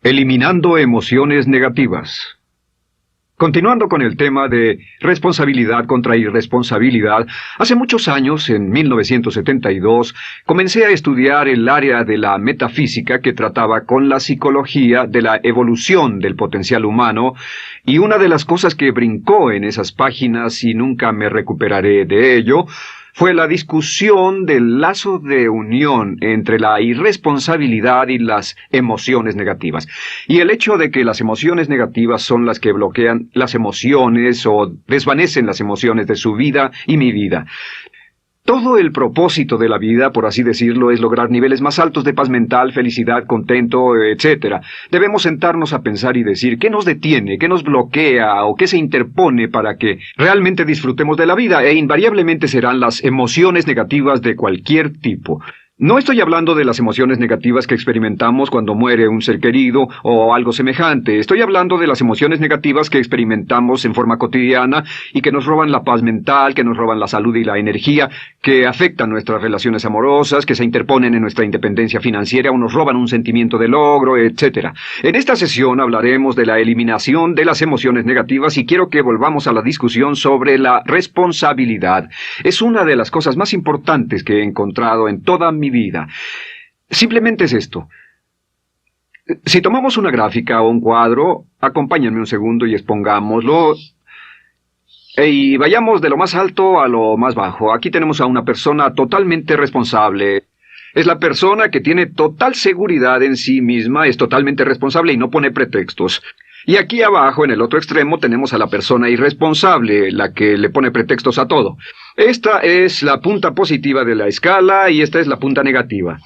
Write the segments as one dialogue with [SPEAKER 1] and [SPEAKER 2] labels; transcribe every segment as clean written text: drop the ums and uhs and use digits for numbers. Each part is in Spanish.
[SPEAKER 1] Eliminando emociones negativas. Continuando con el tema de responsabilidad contra irresponsabilidad, hace muchos años, en 1972, comencé a estudiar el área de la metafísica que trataba con la psicología de la evolución del potencial humano, y una de las cosas que brincó en esas páginas, y nunca me recuperaré de ello, fue la discusión del lazo de unión entre la irresponsabilidad y las emociones negativas. Y el hecho de que las emociones negativas son las que bloquean las emociones o desvanecen las emociones de su vida y mi vida. Todo el propósito de la vida, por así decirlo, es lograr niveles más altos de paz mental, felicidad, contento, etc. Debemos sentarnos a pensar y decir qué nos detiene, qué nos bloquea o qué se interpone para que realmente disfrutemos de la vida, e invariablemente serán las emociones negativas de cualquier tipo. No estoy hablando de las emociones negativas que experimentamos cuando muere un ser querido o algo semejante. Estoy hablando de las emociones negativas que experimentamos en forma cotidiana y que nos roban la paz mental, que nos roban la salud y la energía, que afectan nuestras relaciones amorosas, que se interponen en nuestra independencia financiera o nos roban un sentimiento de logro, etc. En esta sesión hablaremos de la eliminación de las emociones negativas y quiero que volvamos a la discusión sobre la responsabilidad. Es una de las cosas más importantes que he encontrado en toda mi vida. Simplemente es esto. Si tomamos una gráfica o un cuadro, acompáñenme un segundo y expongámoslo. Y vayamos de lo más alto a lo más bajo. Aquí tenemos a una persona totalmente responsable. Es la persona que tiene total seguridad en sí misma, es totalmente responsable y no pone pretextos. Y aquí abajo, en el otro extremo, tenemos a la persona irresponsable, la que le pone pretextos a todo. Esta es la punta positiva de la escala y esta es la punta negativa.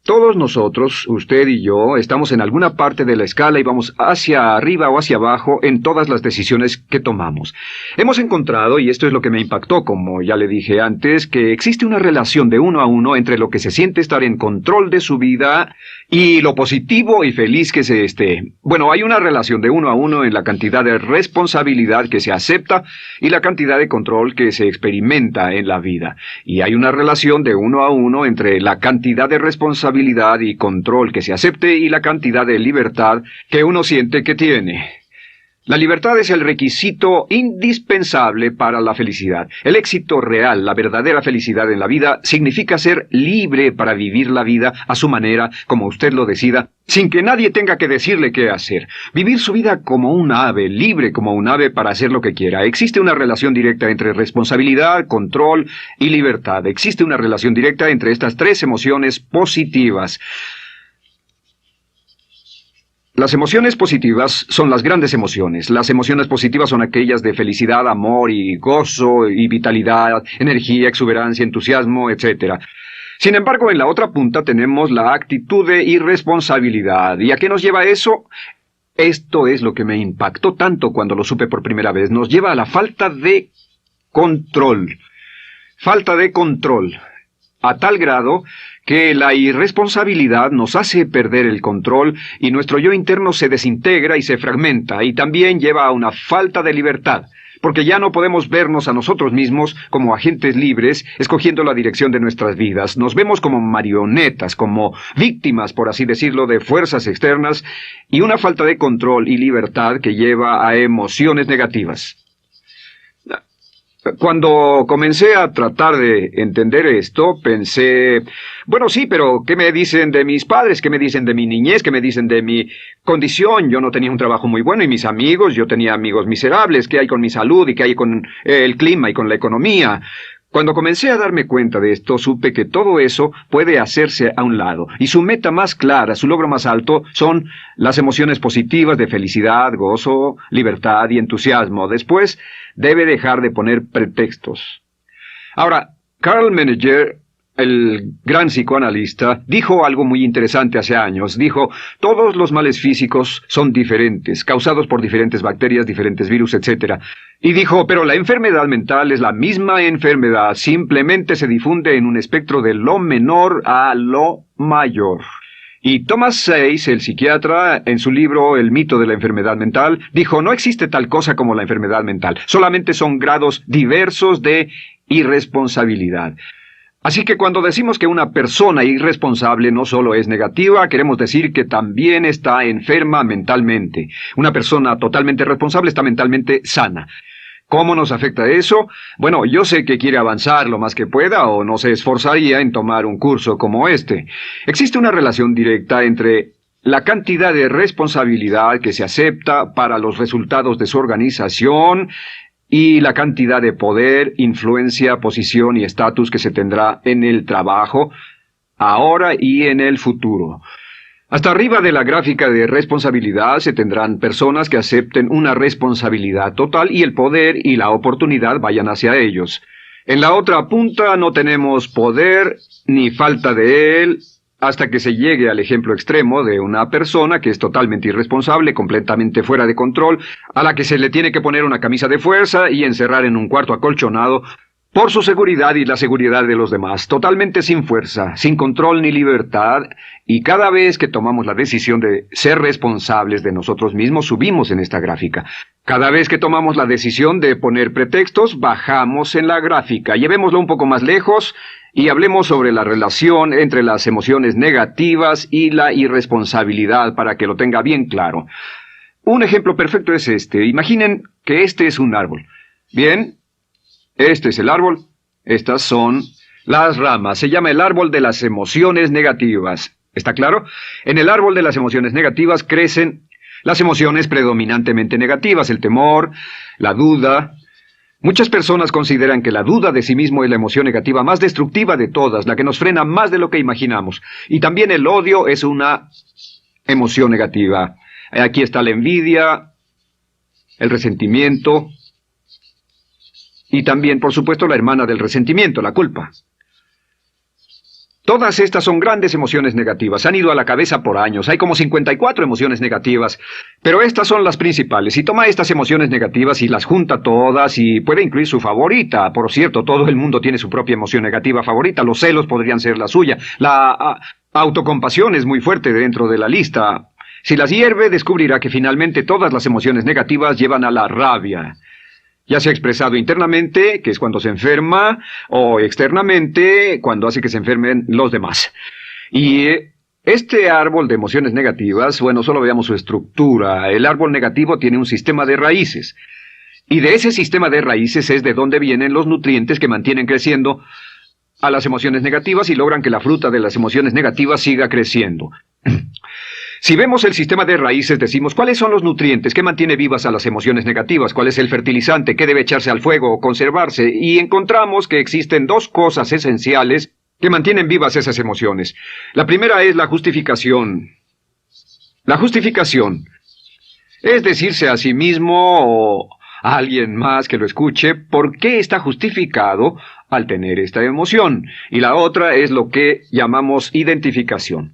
[SPEAKER 1] Todos nosotros, usted y yo, estamos en alguna parte de la escala y vamos hacia arriba o hacia abajo en todas las decisiones que tomamos. Hemos encontrado, y esto es lo que me impactó, como ya le dije antes, que existe una relación de uno a uno entre lo que se siente estar en control de su vida y lo positivo y feliz que se esté. Bueno, hay una relación de uno a uno en la cantidad de responsabilidad que se acepta y la cantidad de control que se experimenta en la vida. Y hay una relación de uno a uno entre la cantidad de responsabilidad y control que se acepte y la cantidad de libertad que uno siente que tiene. La libertad es el requisito indispensable para la felicidad. El éxito real, la verdadera felicidad en la vida, significa ser libre para vivir la vida a su manera, como usted lo decida, sin que nadie tenga que decirle qué hacer. Vivir su vida como un ave, libre como un ave para hacer lo que quiera. Existe una relación directa entre responsabilidad, control y libertad. Existe una relación directa entre estas tres emociones positivas. Las emociones positivas son las grandes emociones. Las emociones positivas son aquellas de felicidad, amor y gozo y vitalidad, energía, exuberancia, entusiasmo, etc. Sin embargo, en la otra punta tenemos la actitud de irresponsabilidad. ¿Y a qué nos lleva eso? Esto es lo que me impactó tanto cuando lo supe por primera vez. Nos lleva a la falta de control. Falta de control. A tal grado que la irresponsabilidad nos hace perder el control y nuestro yo interno se desintegra y se fragmenta, y también lleva a una falta de libertad, porque ya no podemos vernos a nosotros mismos como agentes libres, escogiendo la dirección de nuestras vidas. Nos vemos como marionetas, como víctimas, por así decirlo, de fuerzas externas, y una falta de control y libertad que lleva a emociones negativas. Cuando comencé a tratar de entender esto, pensé, bueno, sí, pero ¿qué me dicen de mis padres? ¿Qué me dicen de mi niñez? ¿Qué me dicen de mi condición? Yo no tenía un trabajo muy bueno y mis amigos, yo tenía amigos miserables. ¿Qué hay con mi salud y qué hay con el clima y con la economía? Cuando comencé a darme cuenta de esto, supe que todo eso puede hacerse a un lado, y su meta más clara, su logro más alto, son las emociones positivas de felicidad, gozo, libertad y entusiasmo. Después, debe dejar de poner pretextos. Ahora, Carl Menninger, el gran psicoanalista, dijo algo muy interesante hace años. Dijo, todos los males físicos son diferentes, causados por diferentes bacterias, diferentes virus, etc. Y dijo, pero la enfermedad mental es la misma enfermedad, simplemente se difunde en un espectro de lo menor a lo mayor. Y Thomas Sayce, el psiquiatra, en su libro El mito de la enfermedad mental, dijo, no existe tal cosa como la enfermedad mental, solamente son grados diversos de irresponsabilidad. Así que cuando decimos que una persona irresponsable no solo es negativa, queremos decir que también está enferma mentalmente. Una persona totalmente responsable está mentalmente sana. ¿Cómo nos afecta eso? Bueno, yo sé que quiere avanzar lo más que pueda o no se esforzaría en tomar un curso como este. Existe una relación directa entre la cantidad de responsabilidad que se acepta para los resultados de su organización y la cantidad de poder, influencia, posición y estatus que se tendrá en el trabajo, ahora y en el futuro. Hasta arriba de la gráfica de responsabilidad se tendrán personas que acepten una responsabilidad total y el poder y la oportunidad vayan hacia ellos. En la otra punta no tenemos poder ni falta de él hasta que se llegue al ejemplo extremo de una persona que es totalmente irresponsable, completamente fuera de control, a la que se le tiene que poner una camisa de fuerza y encerrar en un cuarto acolchonado por su seguridad y la seguridad de los demás, totalmente sin fuerza, sin control ni libertad, y cada vez que tomamos la decisión de ser responsables de nosotros mismos, subimos en esta gráfica. Cada vez que tomamos la decisión de poner pretextos, bajamos en la gráfica. Llevémoslo un poco más lejos y hablemos sobre la relación entre las emociones negativas y la irresponsabilidad para que lo tenga bien claro. Un ejemplo perfecto es este. Imaginen que este es un árbol. Bien. Este es el árbol, estas son las ramas, se llama el árbol de las emociones negativas. ¿Está claro? En el árbol de las emociones negativas crecen las emociones predominantemente negativas, el temor, la duda. Muchas personas consideran que la duda de sí mismo es la emoción negativa más destructiva de todas, la que nos frena más de lo que imaginamos. Y también el odio es una emoción negativa. Aquí está la envidia, el resentimiento. Y también, por supuesto, la hermana del resentimiento, la culpa. Todas estas son grandes emociones negativas. Han ido a la cabeza por años. Hay como 54 emociones negativas. Pero estas son las principales. Si toma estas emociones negativas y las junta todas y puede incluir su favorita. Por cierto, todo el mundo tiene su propia emoción negativa favorita. Los celos podrían ser la suya. La autocompasión es muy fuerte dentro de la lista. Si las hierve, descubrirá que finalmente todas las emociones negativas llevan a la rabia. Ya sea expresado internamente, que es cuando se enferma, o externamente, cuando hace que se enfermen los demás. Y este árbol de emociones negativas, bueno, solo veamos su estructura. El árbol negativo tiene un sistema de raíces. Y de ese sistema de raíces es de donde vienen los nutrientes que mantienen creciendo a las emociones negativas y logran que la fruta de las emociones negativas siga creciendo. Si vemos el sistema de raíces, decimos, ¿cuáles son los nutrientes que mantiene vivas a las emociones negativas? ¿Cuál es el fertilizante que debe echarse al fuego o conservarse? Y encontramos que existen dos cosas esenciales que mantienen vivas esas emociones. La primera es la justificación. La justificación es decirse a sí mismo o a alguien más que lo escuche por qué está justificado al tener esta emoción. Y la otra es lo que llamamos identificación.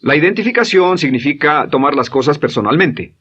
[SPEAKER 1] La identificación significa tomar las cosas personalmente.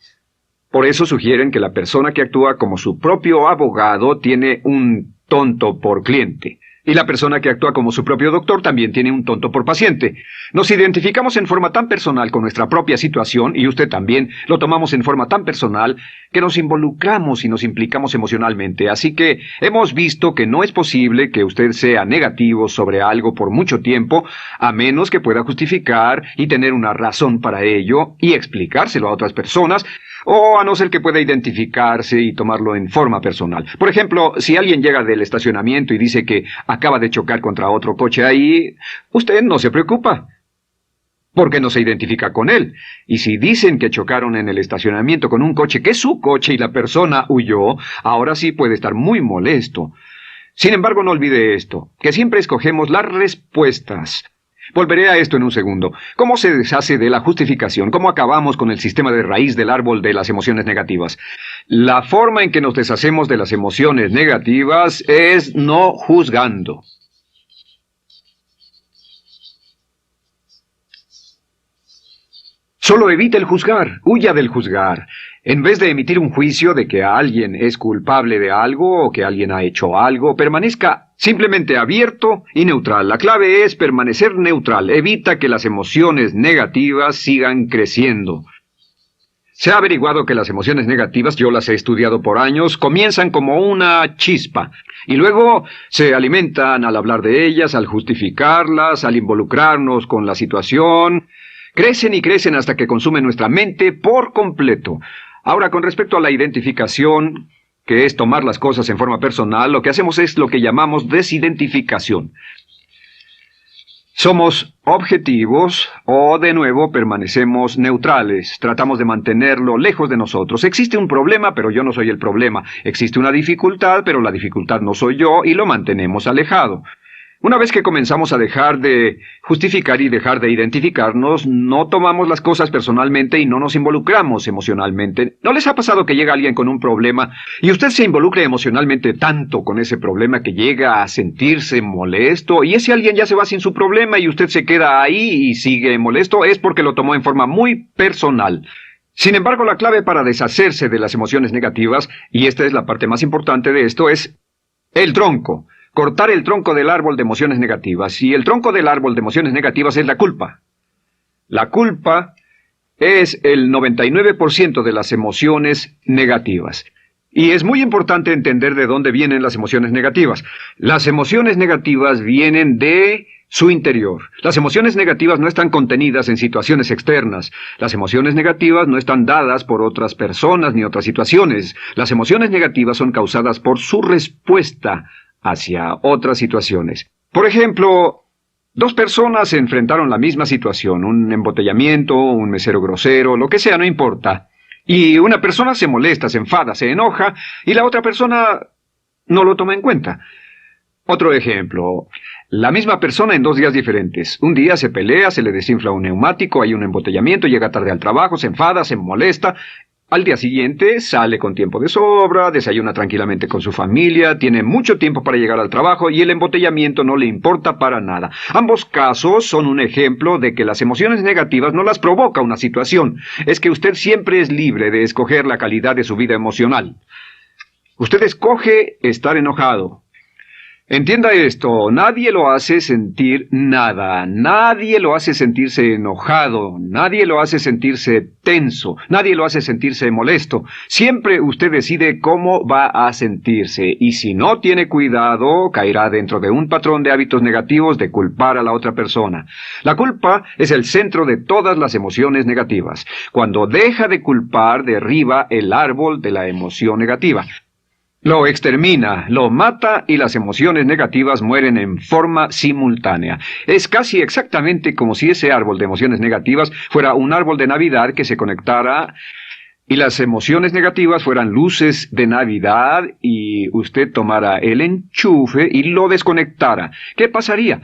[SPEAKER 1] Por eso sugieren que la persona que actúa como su propio abogado tiene un tonto por cliente. Y la persona que actúa como su propio doctor también tiene un tonto por paciente. Nos identificamos en forma tan personal con nuestra propia situación, y usted también, lo tomamos en forma tan personal, que nos involucramos y nos implicamos emocionalmente. Así que hemos visto que no es posible que usted sea negativo sobre algo por mucho tiempo, a menos que pueda justificar y tener una razón para ello, y explicárselo a otras personas, o a no ser que pueda identificarse y tomarlo en forma personal. Por ejemplo, si alguien llega del estacionamiento y dice que acaba de chocar contra otro coche ahí, usted no se preocupa, porque no se identifica con él. Y si dicen que chocaron en el estacionamiento con un coche que es su coche y la persona huyó, ahora sí puede estar muy molesto. Sin embargo, no olvide esto, que siempre escogemos las respuestas. Volveré a esto en un segundo. ¿Cómo se deshace de la justificación? ¿Cómo acabamos con el sistema de raíz del árbol de las emociones negativas? La forma en que nos deshacemos de las emociones negativas es no juzgando. Solo evite el juzgar, huya del juzgar. En vez de emitir un juicio de que alguien es culpable de algo o que alguien ha hecho algo, permanezca simplemente abierto y neutral. La clave es permanecer neutral. Evita que las emociones negativas sigan creciendo. Se ha averiguado que las emociones negativas, yo las he estudiado por años, comienzan como una chispa y luego se alimentan al hablar de ellas, al justificarlas, al involucrarnos con la situación. Crecen y crecen hasta que consumen nuestra mente por completo. Ahora, con respecto a la identificación, que es tomar las cosas en forma personal, lo que hacemos es lo que llamamos desidentificación. Somos objetivos o, de nuevo, permanecemos neutrales. Tratamos de mantenerlo lejos de nosotros. Existe un problema, pero yo no soy el problema. Existe una dificultad, pero la dificultad no soy yo, y lo mantenemos alejado. Una vez que comenzamos a dejar de justificar y dejar de identificarnos, no tomamos las cosas personalmente y no nos involucramos emocionalmente. ¿No les ha pasado que llega alguien con un problema y usted se involucre emocionalmente tanto con ese problema que llega a sentirse molesto y ese alguien ya se va sin su problema y usted se queda ahí y sigue molesto? Es porque lo tomó en forma muy personal. Sin embargo, la clave para deshacerse de las emociones negativas, y esta es la parte más importante de esto, es el tronco. Cortar el tronco del árbol de emociones negativas. Y el tronco del árbol de emociones negativas es la culpa. La culpa es el 99% de las emociones negativas. Y es muy importante entender de dónde vienen las emociones negativas. Las emociones negativas vienen de su interior. Las emociones negativas no están contenidas en situaciones externas. Las emociones negativas no están dadas por otras personas ni otras situaciones. Las emociones negativas son causadas por su respuesta hacia otras situaciones. Por ejemplo, dos personas se enfrentaron la misma situación, un embotellamiento, un mesero grosero, lo que sea, no importa. Y una persona se molesta, se enfada, se enoja, y la otra persona no lo toma en cuenta. Otro ejemplo, la misma persona en 2 días diferentes. Un día se pelea, se le desinfla un neumático, hay un embotellamiento, llega tarde al trabajo, se enfada, se molesta. Al día siguiente sale con tiempo de sobra, desayuna tranquilamente con su familia, tiene mucho tiempo para llegar al trabajo y el embotellamiento no le importa para nada. Ambos casos son un ejemplo de que las emociones negativas no las provoca una situación. Es que usted siempre es libre de escoger la calidad de su vida emocional. Usted escoge estar enojado. Entienda esto, nadie lo hace sentir nada, nadie lo hace sentirse enojado, nadie lo hace sentirse tenso, nadie lo hace sentirse molesto. Siempre usted decide cómo va a sentirse y si no tiene cuidado, caerá dentro de un patrón de hábitos negativos de culpar a la otra persona. La culpa es el centro de todas las emociones negativas. Cuando deja de culpar, derriba el árbol de la emoción negativa. Lo extermina, lo mata y las emociones negativas mueren en forma simultánea. Es casi exactamente como si ese árbol de emociones negativas fuera un árbol de Navidad que se conectara y las emociones negativas fueran luces de Navidad y usted tomara el enchufe y lo desconectara. ¿Qué pasaría?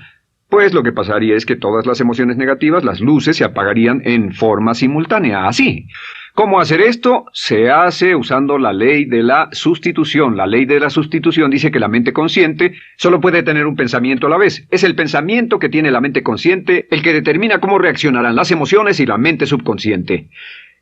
[SPEAKER 1] Pues lo que pasaría es que todas las emociones negativas, las luces, se apagarían en forma simultánea, así. ¿Cómo hacer esto? Se hace usando la ley de la sustitución. La ley de la sustitución dice que la mente consciente solo puede tener un pensamiento a la vez. Es el pensamiento que tiene la mente consciente el que determina cómo reaccionarán las emociones y la mente subconsciente.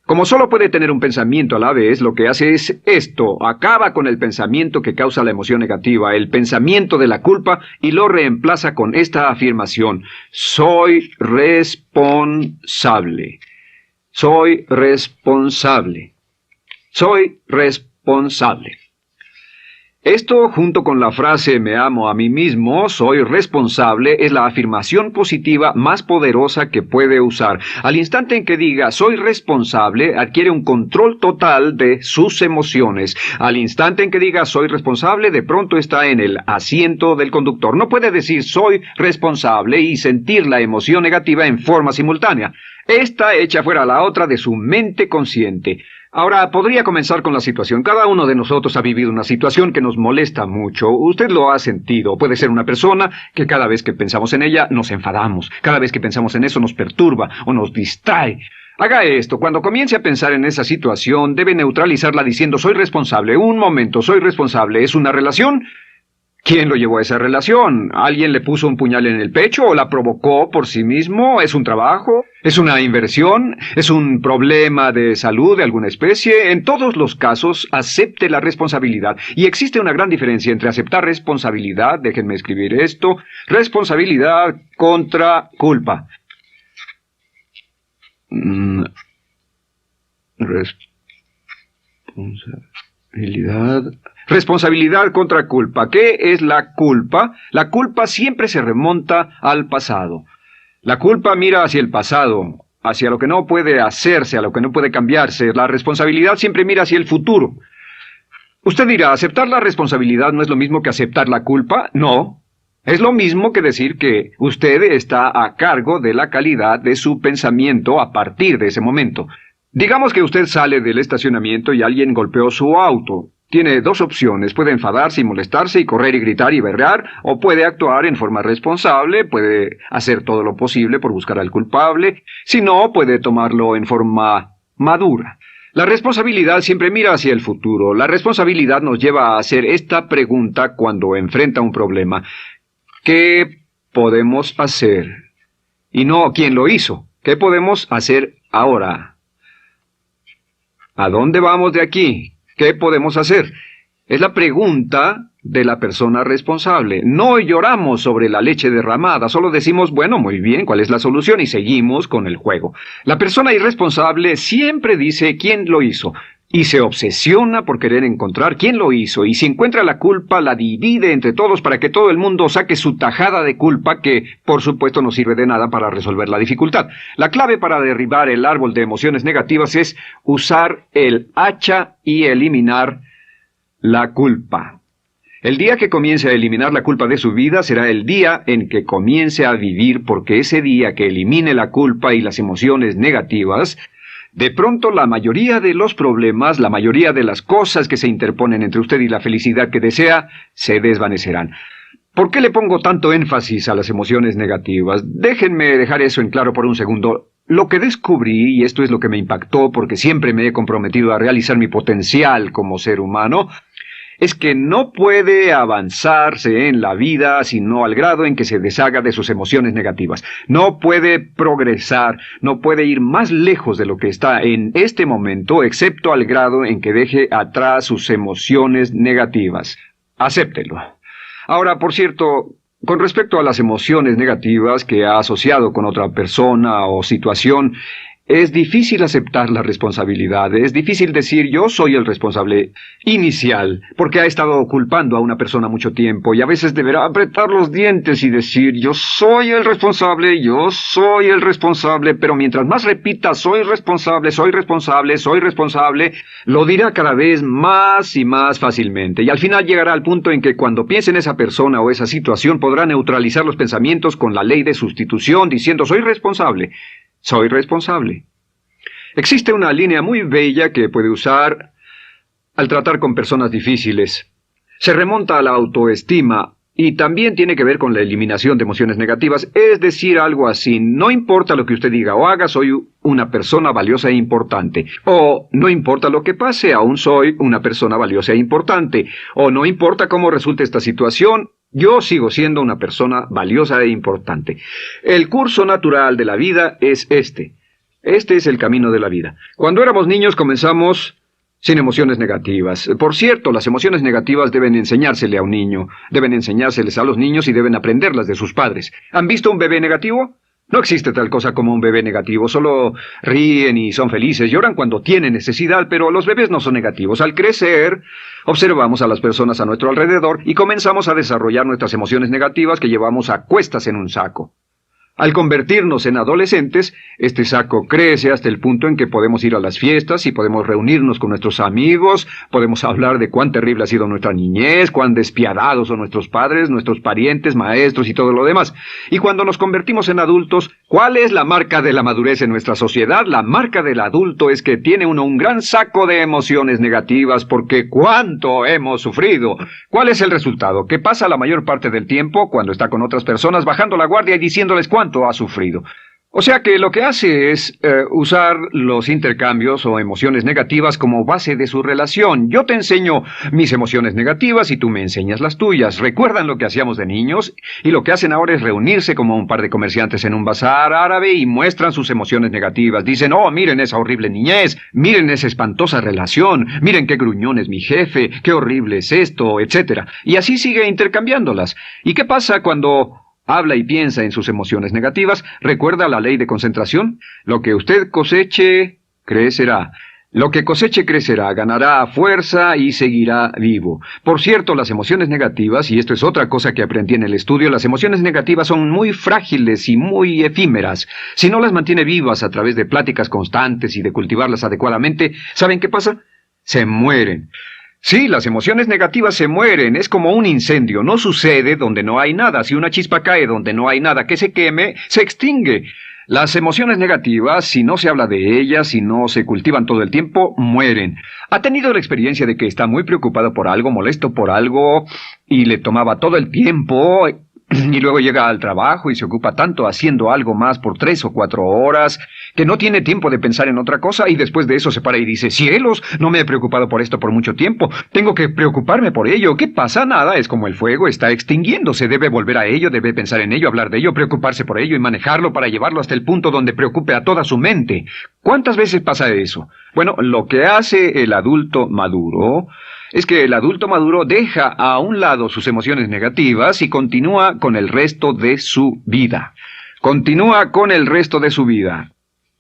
[SPEAKER 1] Como solo puede tener un pensamiento a la vez, lo que hace es esto: acaba con el pensamiento que causa la emoción negativa, el pensamiento de la culpa, y lo reemplaza con esta afirmación: soy responsable. Soy responsable. Soy responsable. Esto, junto con la frase me amo a mí mismo, soy responsable, es la afirmación positiva más poderosa que puede usar. Al instante en que diga soy responsable, adquiere un control total de sus emociones. Al instante en que diga soy responsable, de pronto está en el asiento del conductor. No puede decir soy responsable y sentir la emoción negativa en forma simultánea. Esta echa fuera la otra de su mente consciente. Ahora, podría comenzar con la situación. Cada uno de nosotros ha vivido una situación que nos molesta mucho. Usted lo ha sentido. Puede ser una persona que cada vez que pensamos en ella nos enfadamos. Cada vez que pensamos en eso nos perturba o nos distrae. Haga esto. Cuando comience a pensar en esa situación, debe neutralizarla diciendo soy responsable. Un momento, soy responsable. ¿Es una relación? ¿Quién lo llevó a esa relación? ¿Alguien le puso un puñal en el pecho o la provocó por sí mismo? ¿Es un trabajo? ¿Es una inversión? ¿Es un problema de salud de alguna especie? En todos los casos, acepte la responsabilidad. Y existe una gran diferencia entre aceptar responsabilidad, déjenme escribir esto, responsabilidad contra culpa. Responsabilidad. Responsabilidad contra culpa. ¿Qué es la culpa? La culpa siempre se remonta al pasado. La culpa mira hacia el pasado, hacia lo que no puede hacerse, a lo que no puede cambiarse. La responsabilidad siempre mira hacia el futuro. Usted dirá, ¿aceptar la responsabilidad no es lo mismo que aceptar la culpa? No. Es lo mismo que decir que usted está a cargo de la calidad de su pensamiento a partir de ese momento. Digamos que usted sale del estacionamiento y alguien golpeó su auto. Tiene dos opciones: puede enfadarse y molestarse y correr y gritar y berrear, o puede actuar en forma responsable, puede hacer todo lo posible por buscar al culpable. Si no, puede tomarlo en forma madura. La responsabilidad siempre mira hacia el futuro. La responsabilidad nos lleva a hacer esta pregunta cuando enfrenta un problema: ¿qué podemos hacer? Y no ¿quién lo hizo? ¿Qué podemos hacer ahora? ¿A dónde vamos de aquí? ¿Qué podemos hacer? Es la pregunta de la persona responsable. No lloramos sobre la leche derramada, solo decimos, bueno, muy bien, ¿cuál es la solución? Y seguimos con el juego. La persona irresponsable siempre dice quién lo hizo, y se obsesiona por querer encontrar quién lo hizo, y si encuentra la culpa, la divide entre todos para que todo el mundo saque su tajada de culpa, que por supuesto no sirve de nada para resolver la dificultad. La clave para derribar el árbol de emociones negativas es usar el hacha y eliminar la culpa. El día que comience a eliminar la culpa de su vida será el día en que comience a vivir, porque ese día que elimine la culpa y las emociones negativas, de pronto la mayoría de los problemas, la mayoría de las cosas que se interponen entre usted y la felicidad que desea, se desvanecerán. ¿Por qué le pongo tanto énfasis a las emociones negativas? Déjenme dejar eso en claro por un segundo. Lo que descubrí, y esto es lo que me impactó porque siempre me he comprometido a realizar mi potencial como ser humano, es que no puede avanzarse en la vida sino al grado en que se deshaga de sus emociones negativas. No puede progresar, no puede ir más lejos de lo que está en este momento, excepto al grado en que deje atrás sus emociones negativas. Acéptelo. Ahora, por cierto, con respecto a las emociones negativas que ha asociado con otra persona o situación, es difícil aceptar la responsabilidad, es difícil decir yo soy el responsable inicial, porque ha estado culpando a una persona mucho tiempo y a veces deberá apretar los dientes y decir yo soy el responsable, pero mientras más repita soy responsable, lo dirá cada vez más y más fácilmente, y al final llegará al punto en que cuando piense en esa persona o esa situación podrá neutralizar los pensamientos con la ley de sustitución diciendo soy responsable. Existe una línea muy bella que puede usar al tratar con personas difíciles. Se remonta a la autoestima y también tiene que ver con la eliminación de emociones negativas, es decir, algo así: no importa lo que usted diga o haga, soy una persona valiosa e importante. O no importa lo que pase, aún soy una persona valiosa e importante. O no importa cómo resulte esta situación, yo sigo siendo una persona valiosa e importante. El curso natural de la vida es este. Este es el camino de la vida. Cuando éramos niños comenzamos sin emociones negativas. Por cierto, las emociones negativas deben enseñársele a un niño, deben enseñárseles a los niños y deben aprenderlas de sus padres. ¿Han visto un bebé negativo? No existe tal cosa como un bebé negativo, solo ríen y son felices, lloran cuando tienen necesidad, pero los bebés no son negativos. Al crecer, observamos a las personas a nuestro alrededor y comenzamos a desarrollar nuestras emociones negativas que llevamos a cuestas en un saco. Al convertirnos en adolescentes, este saco crece hasta el punto en que podemos ir a las fiestas y podemos reunirnos con nuestros amigos, podemos hablar de cuán terrible ha sido nuestra niñez, cuán despiadados son nuestros padres, nuestros parientes, maestros y todo lo demás. Y cuando nos convertimos en adultos, ¿cuál es la marca de la madurez en nuestra sociedad? La marca del adulto es que tiene uno un gran saco de emociones negativas porque ¿cuánto hemos sufrido? ¿Cuál es el resultado? Que pasa la mayor parte del tiempo cuando está con otras personas bajando la guardia y diciéndoles cuánto ha sufrido. O sea que lo que hace es usar los intercambios o emociones negativas como base de su relación. Yo te enseño mis emociones negativas y tú me enseñas las tuyas. ¿Recuerdan lo que hacíamos de niños? Y lo que hacen ahora es reunirse como un par de comerciantes en un bazar árabe y muestran sus emociones negativas. Dicen, oh, miren esa horrible niñez, miren esa espantosa relación, miren qué gruñón es mi jefe, qué horrible es esto, etc. Y así sigue intercambiándolas. ¿Y qué pasa cuando habla y piensa en sus emociones negativas? ¿Recuerda la ley de concentración? Lo que usted coseche, crecerá. Lo que coseche crecerá, ganará fuerza y seguirá vivo. Por cierto, las emociones negativas, y esto es otra cosa que aprendí en el estudio, las emociones negativas son muy frágiles y muy efímeras. Si no las mantiene vivas a través de pláticas constantes y de cultivarlas adecuadamente, ¿saben qué pasa? Se mueren. Sí, las emociones negativas se mueren, es como un incendio, no sucede donde no hay nada. Si una chispa cae donde no hay nada que se queme, se extingue. Las emociones negativas, si no se habla de ellas, si no se cultivan todo el tiempo, mueren. ¿Ha tenido la experiencia de que está muy preocupado por algo, molesto por algo, y le tomaba todo el tiempo, y luego llega al trabajo y se ocupa tanto haciendo algo más por 3 o 4 horas, que no tiene tiempo de pensar en otra cosa, y después de eso se para y dice, cielos, no me he preocupado por esto por mucho tiempo, tengo que preocuparme por ello? ¿Qué pasa? Nada, es como el fuego, está extinguiéndose, debe volver a ello, debe pensar en ello, hablar de ello, preocuparse por ello y manejarlo para llevarlo hasta el punto donde preocupe a toda su mente. ¿Cuántas veces pasa eso? Bueno, lo que hace el adulto maduro es que el adulto maduro deja a un lado sus emociones negativas y continúa con el resto de su vida. Continúa con el resto de su vida.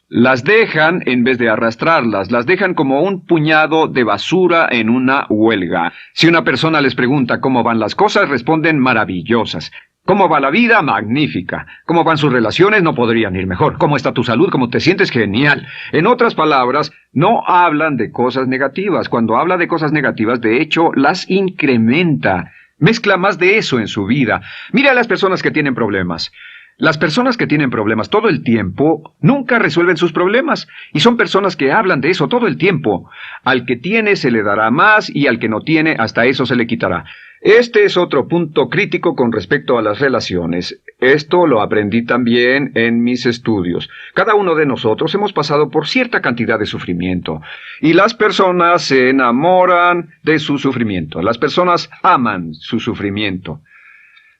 [SPEAKER 1] Las dejan en vez de arrastrarlas, las dejan como un puñado de basura en una huelga. Si una persona les pregunta cómo van las cosas, responden maravillosas. ¿Cómo va la vida? Magnífica. ¿Cómo van sus relaciones? No podrían ir mejor. ¿Cómo está tu salud? ¿Cómo te sientes? Genial. En otras palabras, no hablan de cosas negativas. Cuando habla de cosas negativas, de hecho, las incrementa. Mezcla más de eso en su vida. Mira a las personas que tienen problemas. Las personas que tienen problemas todo el tiempo nunca resuelven sus problemas, y son personas que hablan de eso todo el tiempo. Al que tiene se le dará más, y al que no tiene hasta eso se le quitará. Este es otro punto crítico con respecto a las relaciones. Esto lo aprendí también en mis estudios. Cada uno de nosotros hemos pasado por cierta cantidad de sufrimiento, y las personas se enamoran de su sufrimiento. Las personas aman su sufrimiento.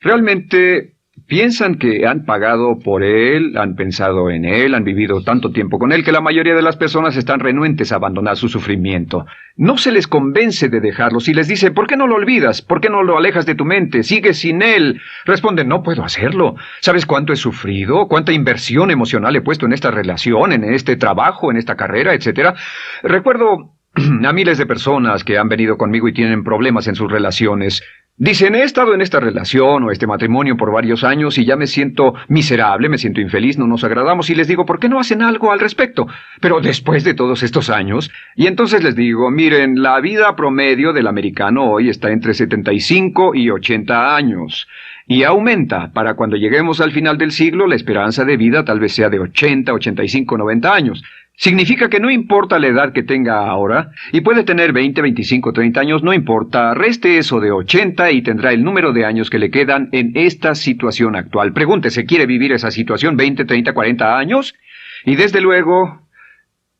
[SPEAKER 1] Realmente piensan que han pagado por él, han pensado en él, han vivido tanto tiempo con él, que la mayoría de las personas están renuentes a abandonar su sufrimiento. No se les convence de dejarlo. Si les dice, ¿por qué no lo olvidas? ¿Por qué no lo alejas de tu mente? ¿Sigues sin él? Responden, no puedo hacerlo. ¿Sabes cuánto he sufrido? ¿Cuánta inversión emocional he puesto en esta relación, en este trabajo, en esta carrera, etcétera? Recuerdo a miles de personas que han venido conmigo y tienen problemas en sus relaciones. Dicen, he estado en esta relación o este matrimonio por varios años y ya me siento miserable, me siento infeliz, no nos agradamos, y les digo, ¿por qué no hacen algo al respecto? Pero después de todos estos años, y entonces les digo, miren, la vida promedio del americano hoy está entre 75 y 80 años. Y aumenta. Para cuando lleguemos al final del siglo, la esperanza de vida tal vez sea de 80, 85, 90 años. Significa que no importa la edad que tenga ahora, y puede tener 20, 25, 30 años, no importa, reste eso de 80 y tendrá el número de años que le quedan en esta situación actual. Pregúntese, ¿quiere vivir esa situación 20, 30, 40 años? Y desde luego,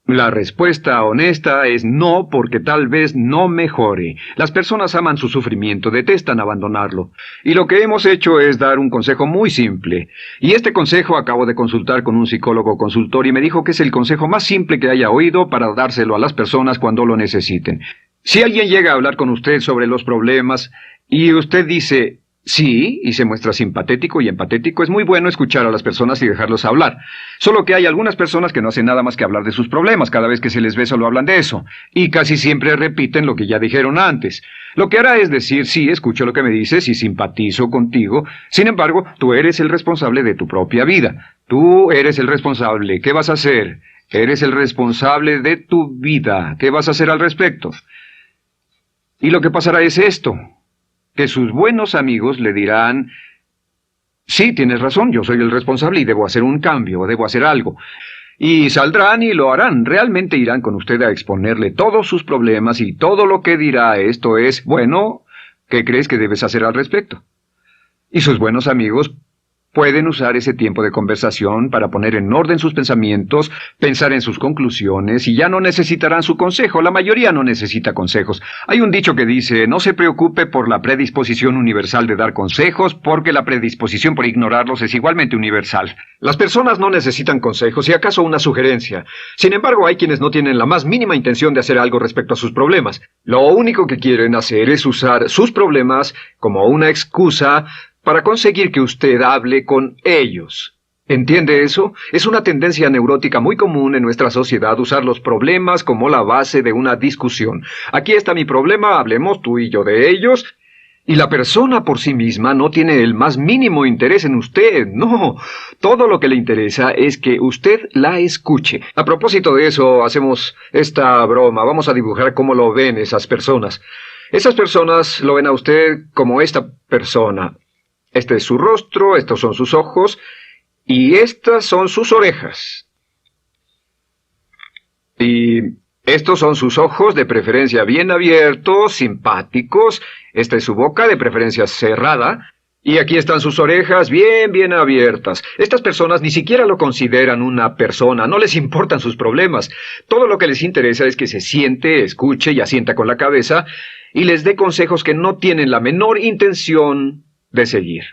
[SPEAKER 1] la respuesta honesta es no, porque tal vez no mejore. Las personas aman su sufrimiento, detestan abandonarlo. Y lo que hemos hecho es dar un consejo muy simple. Y este consejo acabo de consultar con un psicólogo consultor y me dijo que es el consejo más simple que haya oído para dárselo a las personas cuando lo necesiten. Si alguien llega a hablar con usted sobre los problemas y usted dice sí, y se muestra simpatético y empatético, es muy bueno escuchar a las personas y dejarlos hablar. Solo que hay algunas personas que no hacen nada más que hablar de sus problemas. Cada vez que se les ve solo hablan de eso. Y casi siempre repiten lo que ya dijeron antes. Lo que hará es decir, sí, escucho lo que me dices y simpatizo contigo. Sin embargo, tú eres el responsable de tu propia vida. Tú eres el responsable. ¿Qué vas a hacer? Eres el responsable de tu vida. ¿Qué vas a hacer al respecto? Y lo que pasará es esto, que sus buenos amigos le dirán, sí, tienes razón, yo soy el responsable y debo hacer un cambio, debo hacer algo. Y saldrán y lo harán, realmente irán con usted a exponerle todos sus problemas y todo lo que dirá esto es, bueno, ¿qué crees que debes hacer al respecto? Y sus buenos amigos pueden usar ese tiempo de conversación para poner en orden sus pensamientos, pensar en sus conclusiones, y ya no necesitarán su consejo. La mayoría no necesita consejos. Hay un dicho que dice, no se preocupe por la predisposición universal de dar consejos, porque la predisposición por ignorarlos es igualmente universal. Las personas no necesitan consejos, si acaso una sugerencia. Sin embargo, hay quienes no tienen la más mínima intención de hacer algo respecto a sus problemas. Lo único que quieren hacer es usar sus problemas como una excusa para conseguir que usted hable con ellos. ¿Entiende eso? Es una tendencia neurótica muy común en nuestra sociedad usar los problemas como la base de una discusión. Aquí está mi problema, hablemos tú y yo de ellos. Y la persona por sí misma no tiene el más mínimo interés en usted, no. Todo lo que le interesa es que usted la escuche. A propósito de eso, hacemos esta broma. Vamos a dibujar cómo lo ven esas personas. Esas personas lo ven a usted como esta persona. Este es su rostro, estos son sus ojos, y estas son sus orejas. Y estos son sus ojos, de preferencia bien abiertos, simpáticos. Esta es su boca, de preferencia cerrada. Y aquí están sus orejas, bien abiertas. Estas personas ni siquiera lo consideran una persona, no les importan sus problemas. Todo lo que les interesa es que se siente, escuche y asienta con la cabeza, y les dé consejos que no tienen la menor intención de seguir.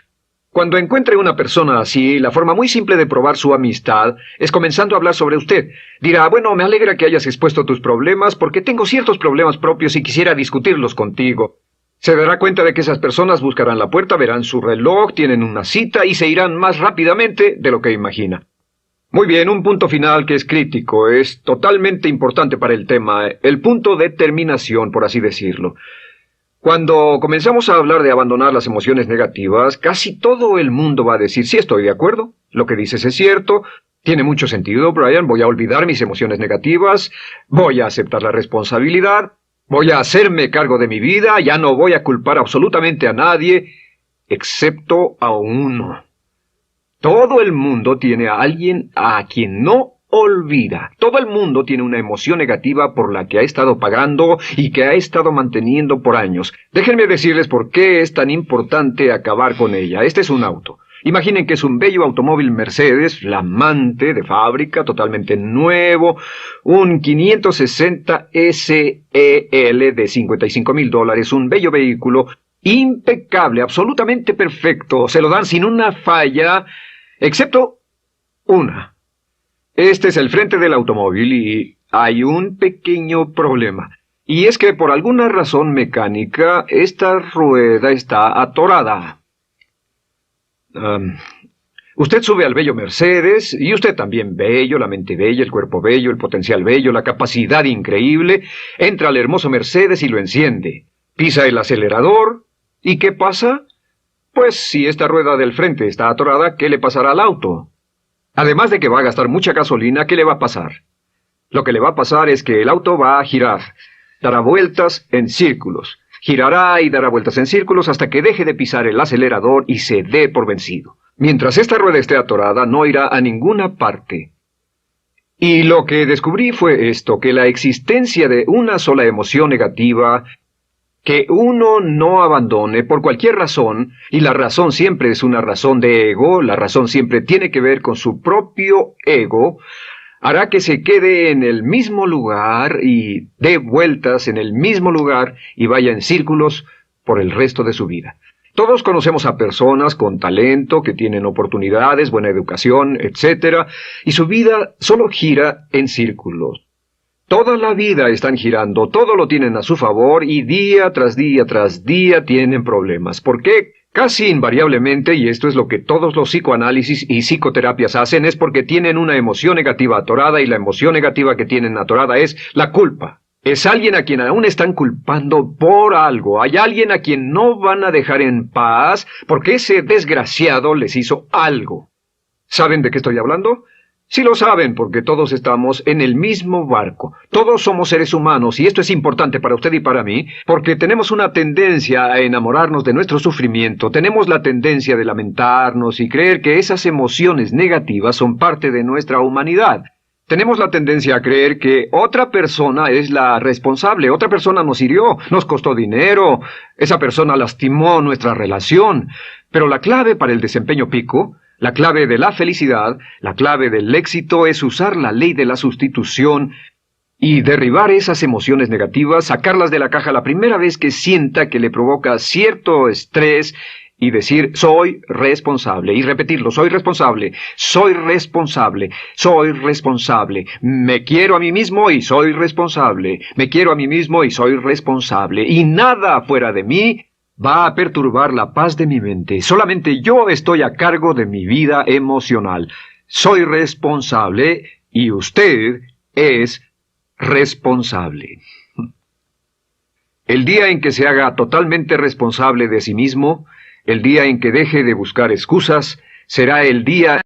[SPEAKER 1] Cuando encuentre una persona así, la forma muy simple de probar su amistad es comenzando a hablar sobre usted. Dirá, bueno, me alegra que hayas expuesto tus problemas porque tengo ciertos problemas propios y quisiera discutirlos contigo. Se dará cuenta de que esas personas buscarán la puerta, verán su reloj, tienen una cita y se irán más rápidamente de lo que imagina. Muy bien, un punto final que es crítico, es totalmente importante para el tema, el punto de terminación, por así decirlo. Cuando comenzamos a hablar de abandonar las emociones negativas, casi todo el mundo va a decir, sí, estoy de acuerdo, lo que dices es cierto, tiene mucho sentido, Brian, voy a olvidar mis emociones negativas, voy a aceptar la responsabilidad, voy a hacerme cargo de mi vida, ya no voy a culpar absolutamente a nadie, excepto a uno. Todo el mundo tiene a alguien a quien no olvida. Todo el mundo tiene una emoción negativa por la que ha estado pagando y que ha estado manteniendo por años. Déjenme decirles por qué es tan importante acabar con ella. Este es un auto. Imaginen que es un bello automóvil Mercedes, flamante, de fábrica, totalmente nuevo, un 560 SEL de $55,000, un bello vehículo, impecable, absolutamente perfecto. Se lo dan sin una falla, excepto una. Este es el frente del automóvil y hay un pequeño problema. Y es que por alguna razón mecánica, esta rueda está atorada. Usted sube al bello Mercedes, y usted también bello, la mente bella, el cuerpo bello, el potencial bello, la capacidad increíble, entra al hermoso Mercedes y lo enciende. Pisa el acelerador, ¿y qué pasa? Pues si esta rueda del frente está atorada, ¿qué le pasará al auto? Además de que va a gastar mucha gasolina, ¿qué le va a pasar? Lo que le va a pasar es que el auto va a girar, dará vueltas en círculos, girará y dará vueltas en círculos hasta que deje de pisar el acelerador y se dé por vencido. Mientras esta rueda esté atorada, no irá a ninguna parte. Y lo que descubrí fue esto, que la existencia de una sola emoción negativa que uno no abandone por cualquier razón, y la razón siempre es una razón de ego, la razón siempre tiene que ver con su propio ego, hará que se quede en el mismo lugar y dé vueltas en el mismo lugar y vaya en círculos por el resto de su vida. Todos conocemos a personas con talento, que tienen oportunidades, buena educación, etc., y su vida solo gira en círculos. Toda la vida están girando, todo lo tienen a su favor y día tras día tienen problemas. ¿Por qué? Casi invariablemente, y esto es lo que todos los psicoanálisis y psicoterapias hacen, es porque tienen una emoción negativa atorada y la emoción negativa que tienen atorada es la culpa. Es alguien a quien aún están culpando por algo. Hay alguien a quien no van a dejar en paz porque ese desgraciado les hizo algo. ¿Saben de qué estoy hablando? Sí lo saben, porque todos estamos en el mismo barco. Todos somos seres humanos, y esto es importante para usted y para mí, porque tenemos una tendencia a enamorarnos de nuestro sufrimiento, tenemos la tendencia de lamentarnos y creer que esas emociones negativas son parte de nuestra humanidad. Tenemos la tendencia a creer que otra persona es la responsable, otra persona nos hirió, nos costó dinero, esa persona lastimó nuestra relación, pero la clave para el desempeño pico, la clave de la felicidad, la clave del éxito es usar la ley de la sustitución y derribar esas emociones negativas, sacarlas de la caja la primera vez que sienta que le provoca cierto estrés y decir, soy responsable, y repetirlo, soy responsable, soy responsable, soy responsable, me quiero a mí mismo y soy responsable, me quiero a mí mismo y soy responsable, y nada fuera de mí va a perturbar la paz de mi mente. Solamente yo estoy a cargo de mi vida emocional. Soy responsable y usted es responsable. El día en que se haga totalmente responsable de sí mismo, el día en que deje de buscar excusas, será el día